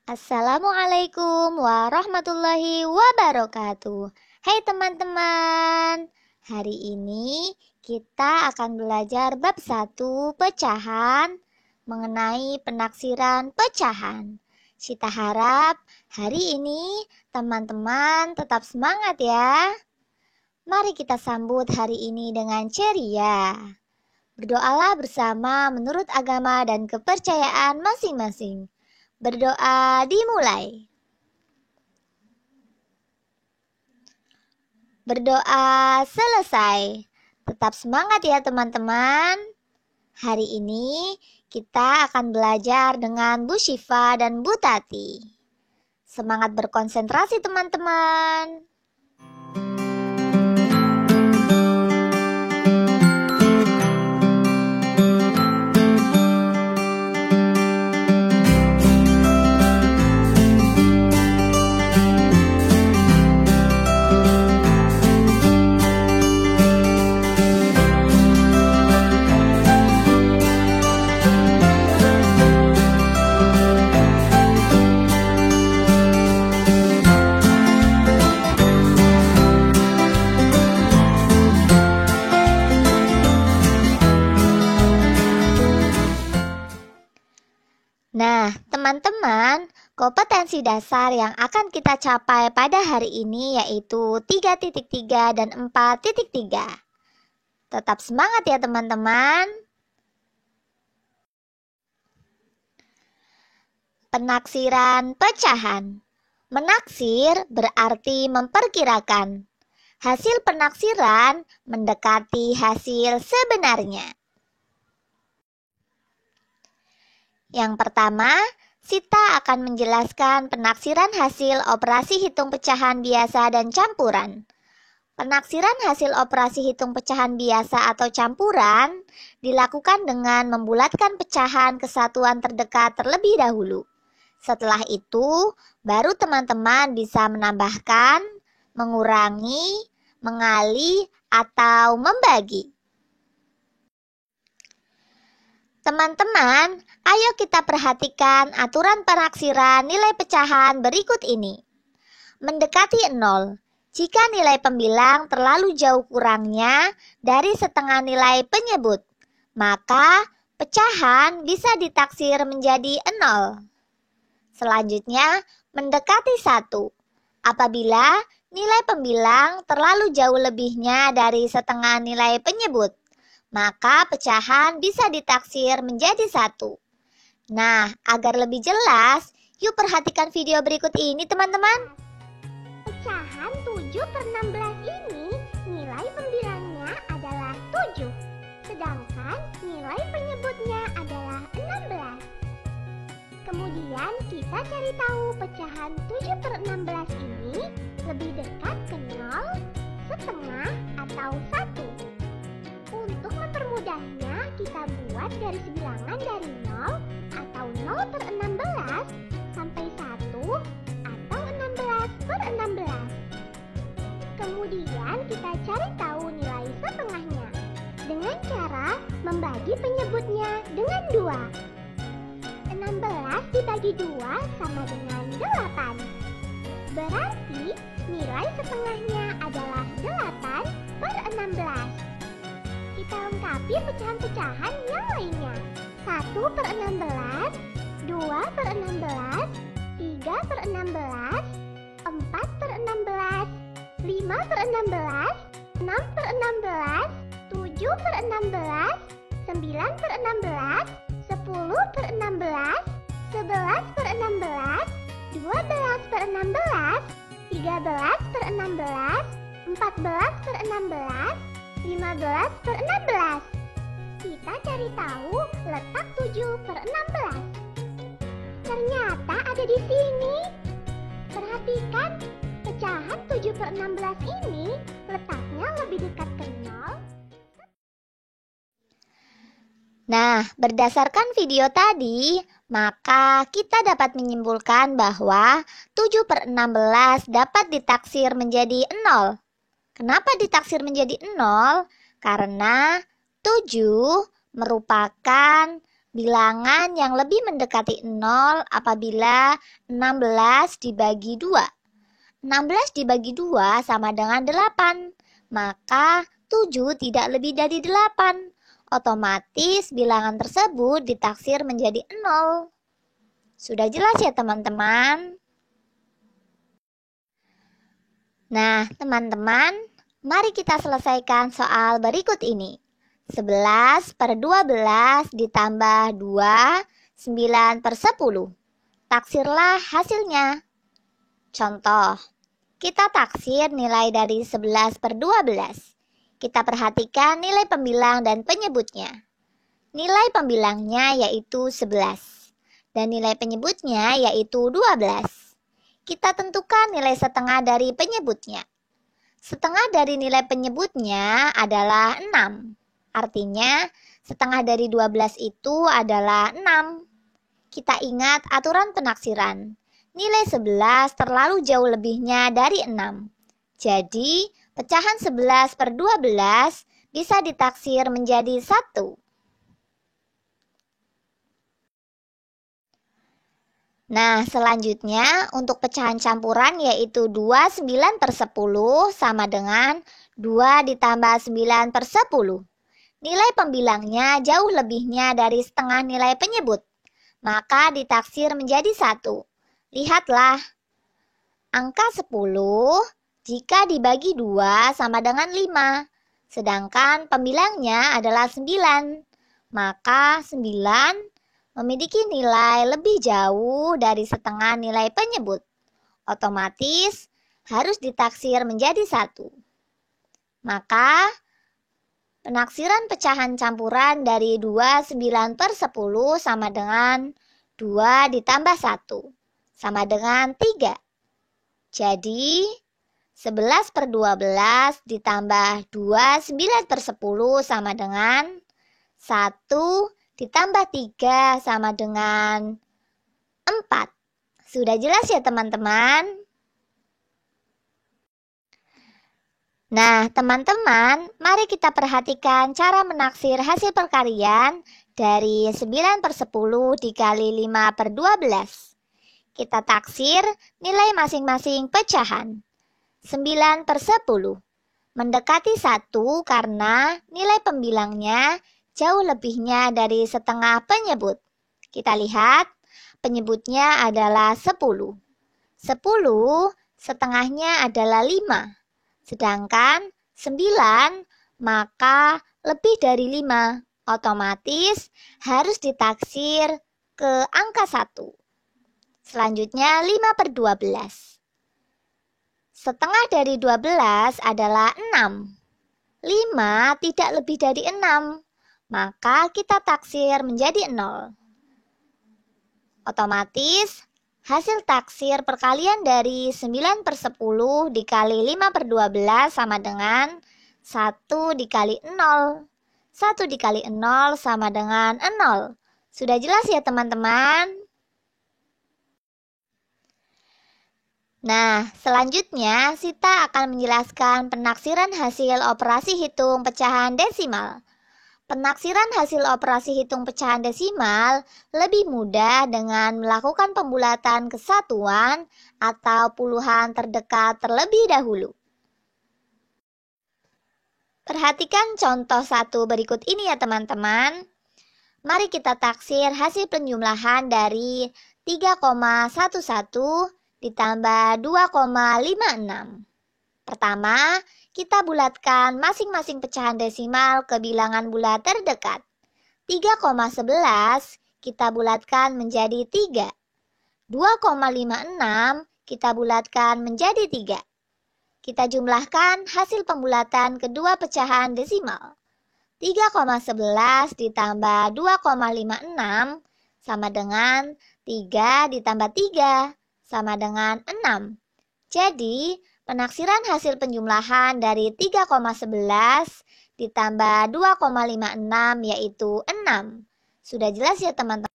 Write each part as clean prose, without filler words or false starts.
Assalamualaikum warahmatullahi wabarakatuh. Hai teman-teman, hari ini kita akan belajar bab 1 pecahan mengenai penaksiran pecahan. Sita harap hari ini teman-teman tetap semangat ya. Mari kita sambut hari ini dengan ceria. Berdoalah bersama menurut agama dan kepercayaan masing-masing. Berdoa dimulai. Berdoa selesai. Tetap semangat ya teman-teman. Hari ini kita akan belajar dengan Bu Syifa dan Bu Tati. Semangat berkonsentrasi teman-teman. Nah, teman-teman, kompetensi dasar yang akan kita capai pada hari ini yaitu 3.3 dan 4.3. Tetap semangat ya teman-teman. Penaksiran pecahan. Menaksir berarti memperkirakan. Hasil penaksiran mendekati hasil sebenarnya. Yang pertama, Sita akan menjelaskan penaksiran hasil operasi hitung pecahan biasa dan campuran. Penaksiran hasil operasi hitung pecahan biasa atau campuran dilakukan dengan membulatkan pecahan ke satuan terdekat terlebih dahulu. Setelah itu, baru teman-teman bisa menambahkan, mengurangi, mengali, atau membagi. Teman-teman, ayo kita perhatikan aturan penaksiran nilai pecahan berikut ini. Mendekati 0. Jika nilai pembilang terlalu jauh kurangnya dari setengah nilai penyebut, maka pecahan bisa ditaksir menjadi 0. Selanjutnya, mendekati 1. Apabila nilai pembilang terlalu jauh lebihnya dari setengah nilai penyebut, maka pecahan bisa ditaksir menjadi 1. Nah, agar lebih jelas, yuk perhatikan video berikut ini teman-teman. Pecahan 7/16 ini nilai pembilangnya adalah 7, sedangkan nilai penyebutnya adalah 16. Kemudian kita cari tahu pecahan 7/16 ini lebih dekat ke 0, setengah, atau 1. Untuk mempermudahnya, kita buat garis bilangan dari 0 atau 0/16 sampai 1 atau 16/16. Kemudian kita cari tahu nilai setengahnya dengan cara membagi penyebutnya dengan 2. 16 dibagi 2 sama dengan 8. Berarti nilai setengahnya adalah 8/16. Kita lengkapi pecahan-pecahan yang lainnya. 1/16, 2/16, 3/16, 4/16, 5/16, 6/16, 7/16, 9/16, 10/16, 11/16, 12/16, 13/16, 14/16, 15/16. Kita cari tahu letak 7/16. Ternyata ada di sini. Perhatikan, pecahan 7/16 ini letaknya lebih dekat ke 0. Nah, berdasarkan video tadi, maka kita dapat menyimpulkan bahwa 7/16 dapat ditaksir menjadi 0. Kenapa ditaksir menjadi 0? Karena 7 merupakan Bilangan yang lebih mendekati 0 apabila 16 dibagi 2. 16 dibagi 2 sama dengan 8. Maka 7 tidak lebih dari 8. Otomatis bilangan tersebut ditaksir menjadi 0. Sudah jelas ya teman-teman? Nah, teman-teman, mari kita selesaikan soal berikut ini. 11 per 12 ditambah 2, 9 per 10. Taksirlah hasilnya. Contoh, kita taksir nilai dari 11 per 12. Kita perhatikan nilai pembilang dan penyebutnya. Nilai pembilangnya yaitu 11, dan nilai penyebutnya yaitu 12. Kita tentukan nilai setengah dari penyebutnya. Setengah dari nilai penyebutnya adalah 6. Artinya, setengah dari 12 itu adalah 6. Kita ingat aturan penaksiran. Nilai 11 terlalu jauh lebihnya dari 6. Jadi, pecahan 11 per 12 bisa ditaksir menjadi 1. Nah, selanjutnya untuk pecahan campuran yaitu 29 per 10 sama dengan 2 ditambah 9 per 10. Nilai pembilangnya jauh lebihnya dari setengah nilai penyebut, maka ditaksir menjadi 1. Lihatlah, angka 10 jika dibagi 2 sama dengan 5, sedangkan pembilangnya adalah 9, maka 9 memiliki nilai lebih jauh dari setengah nilai penyebut. Otomatis harus ditaksir menjadi 1. Maka penaksiran pecahan campuran dari 29 per 10 sama dengan 2 ditambah 1, sama dengan 3. Jadi, 11 per 12 ditambah 29 per 10 sama dengan 1 ditambah 3 sama dengan 4. Sudah jelas ya teman-teman? Nah, teman-teman, mari kita perhatikan cara menaksir hasil perkalian dari 9 per 10 dikali 5 per 12. Kita taksir nilai masing-masing pecahan. 9 per 10 mendekati 1 karena nilai pembilangnya jauh lebihnya dari setengah penyebut. Kita lihat, penyebutnya adalah 10. 10 setengahnya adalah 5. Sedangkan 9 maka lebih dari 5, otomatis harus ditaksir ke angka 1. Selanjutnya 5 per 12. Setengah dari 12 adalah 6. 5 tidak lebih dari 6, maka kita taksir menjadi 0. Otomatis hasil taksir perkalian dari 9 per 10 dikali 5 per 12 sama dengan 1 dikali 0. 1 dikali 0 sama dengan 0. Sudah jelas ya teman-teman? Nah, selanjutnya Sita akan menjelaskan penaksiran hasil operasi hitung pecahan desimal. Penaksiran hasil operasi hitung pecahan desimal lebih mudah dengan melakukan pembulatan kesatuan atau puluhan terdekat terlebih dahulu. Perhatikan contoh 1 berikut ini ya teman-teman. Mari kita taksir hasil penjumlahan dari 3,11 ditambah 2,56. Pertama, kita bulatkan masing-masing pecahan desimal ke bilangan bulat terdekat. 3,11 kita bulatkan menjadi 3. 2,56 kita bulatkan menjadi 3. Kita jumlahkan hasil pembulatan kedua pecahan desimal. 3,11 ditambah 2,56 sama dengan 3 ditambah 3 sama dengan 6. Jadi, penaksiran hasil penjumlahan dari 3,11 ditambah 2,56 yaitu 6. Sudah jelas ya teman-teman?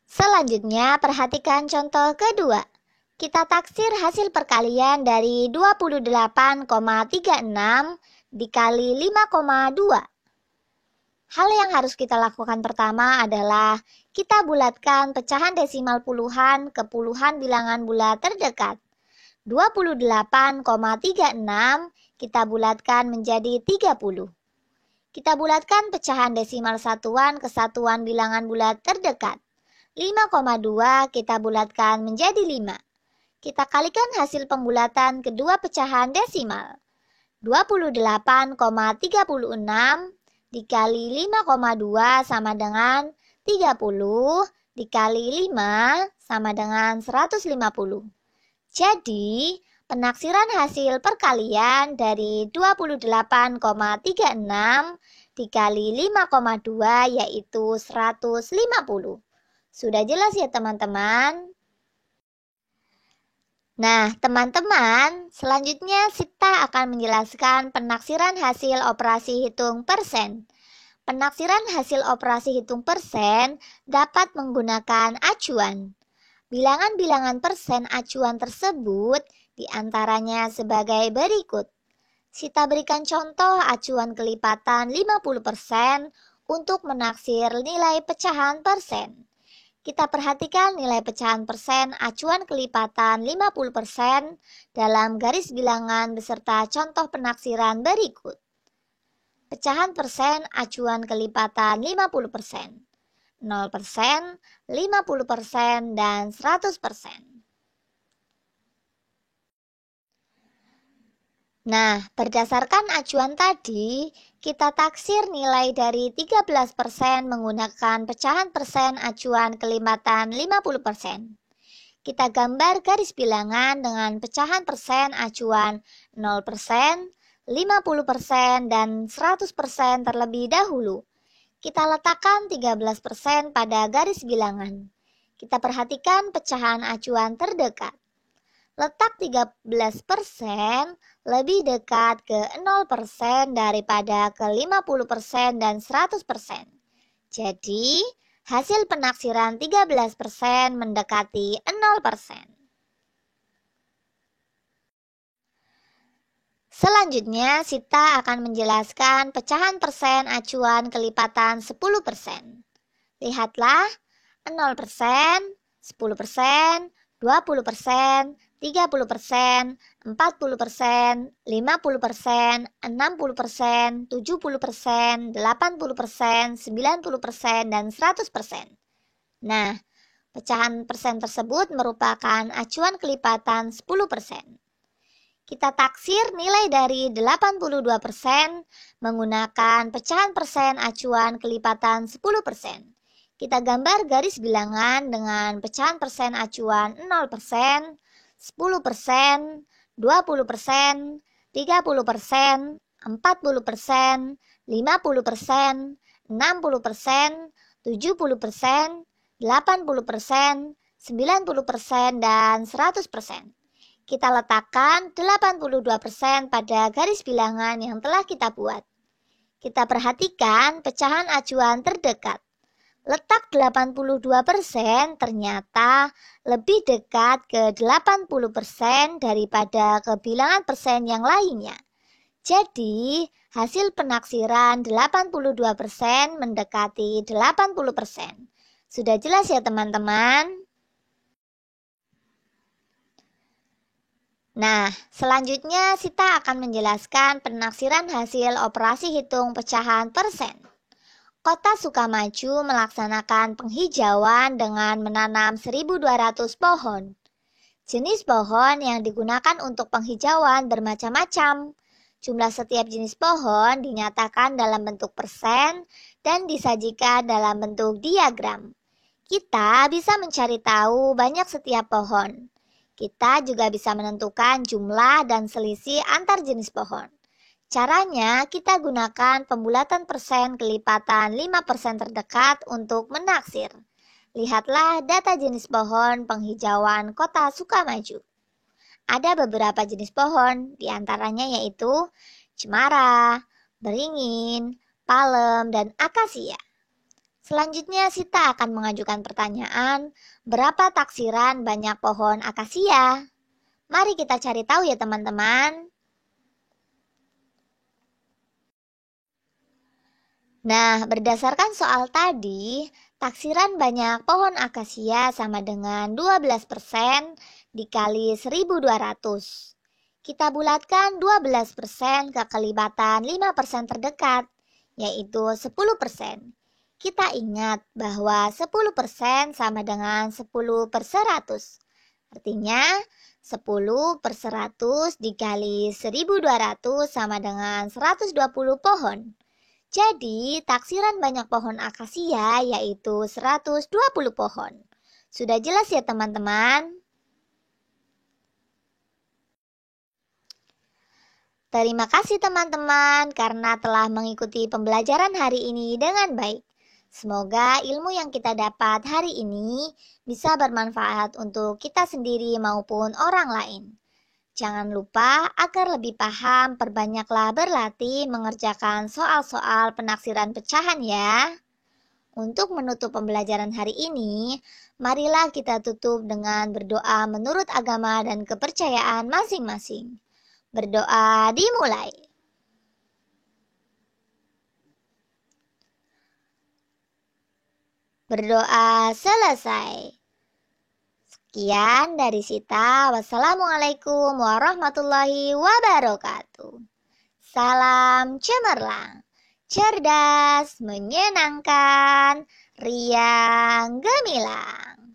Selanjutnya perhatikan contoh kedua. Kita taksir hasil perkalian dari 28,36 dikali 5,2. Hal yang harus kita lakukan pertama adalah kita bulatkan pecahan desimal puluhan ke puluhan bilangan bulat terdekat. 28,36 kita bulatkan menjadi 30. Kita bulatkan pecahan desimal satuan ke satuan bilangan bulat terdekat. 5,2 kita bulatkan menjadi 5. Kita kalikan hasil pembulatan kedua pecahan desimal. 28,36 dikali 5,2 sama dengan 30 dikali 5 sama dengan 150. Jadi, penaksiran hasil perkalian dari 28,36 dikali 5,2 yaitu 150. Sudah jelas ya teman-teman? Nah, teman-teman, selanjutnya Sita akan menjelaskan penaksiran hasil operasi hitung persen. Penaksiran hasil operasi hitung persen dapat menggunakan acuan. Bilangan-bilangan persen acuan tersebut diantaranya sebagai berikut. Sita berikan contoh acuan kelipatan 50% untuk menaksir nilai pecahan persen. Kita perhatikan nilai pecahan persen acuan kelipatan 50% dalam garis bilangan beserta contoh penaksiran berikut. Pecahan persen acuan kelipatan 50%, 0%, 50%, dan 100%. Nah, berdasarkan acuan tadi, kita taksir nilai dari 13% menggunakan pecahan persen acuan kelipatan 50%. Kita gambar garis bilangan dengan pecahan persen acuan 0%, 50%, dan 100% terlebih dahulu. Kita letakkan 13% pada garis bilangan. Kita perhatikan pecahan acuan terdekat. Letak 13% lebih dekat ke 0% daripada ke 50% dan 100%. Jadi, hasil penaksiran 13% mendekati 0%. Selanjutnya, Sita akan menjelaskan pecahan persen acuan kelipatan 10%. Lihatlah, 0%, 10%, 20%, 30%, 40%, 50%, 60%, 70%, 80%, 90%, dan 100%. Nah, pecahan persen tersebut merupakan acuan kelipatan 10%. Kita taksir nilai dari 82% menggunakan pecahan persen acuan kelipatan 10%. Kita gambar garis bilangan dengan pecahan persen acuan 0%, 10%, 20%, 30%, 40%, 50%, 60%, 70%, 80%, 90%, dan 100%. Kita letakkan 82% pada garis bilangan yang telah kita buat. Kita perhatikan pecahan acuan terdekat. Letak 82% ternyata lebih dekat ke 80% daripada ke bilangan persen yang lainnya. Jadi, hasil penaksiran 82% mendekati 80%. Sudah jelas ya teman-teman? Nah, selanjutnya Sita akan menjelaskan penaksiran hasil operasi hitung pecahan persen. Kota Sukamaju melaksanakan penghijauan dengan menanam 1.200 pohon. Jenis pohon yang digunakan untuk penghijauan bermacam-macam. Jumlah setiap jenis pohon dinyatakan dalam bentuk persen dan disajikan dalam bentuk diagram. Kita bisa mencari tahu banyak setiap pohon. Kita juga bisa menentukan jumlah dan selisih antar jenis pohon. Caranya, kita gunakan pembulatan persen kelipatan 5% terdekat untuk menaksir. Lihatlah data jenis pohon penghijauan Kota Sukamaju. Ada beberapa jenis pohon, diantaranya yaitu cemara, beringin, palem, dan akasia. Selanjutnya, Sita akan mengajukan pertanyaan, berapa taksiran banyak pohon akasia? Mari kita cari tahu ya teman-teman. Nah, berdasarkan soal tadi, taksiran banyak pohon akasia sama dengan 12% dikali 1.200. Kita bulatkan 12% ke kelibatan 5% terdekat, yaitu 10%. Kita ingat bahwa 10% sama dengan 10/100. Artinya, 10/100 dikali 1.200 sama dengan 120 pohon. Jadi, taksiran banyak pohon akasia yaitu 120 pohon. Sudah jelas ya teman-teman? Terima kasih teman-teman karena telah mengikuti pembelajaran hari ini dengan baik. Semoga ilmu yang kita dapat hari ini bisa bermanfaat untuk kita sendiri maupun orang lain. Jangan lupa agar lebih paham, perbanyaklah berlatih mengerjakan soal-soal penaksiran pecahan ya. Untuk menutup pembelajaran hari ini, marilah kita tutup dengan berdoa menurut agama dan kepercayaan masing-masing. Berdoa dimulai. Berdoa selesai. Sekian dari Sita. Wassalamualaikum warahmatullahi wabarakatuh. Salam cemerlang, cerdas, menyenangkan, riang, gemilang.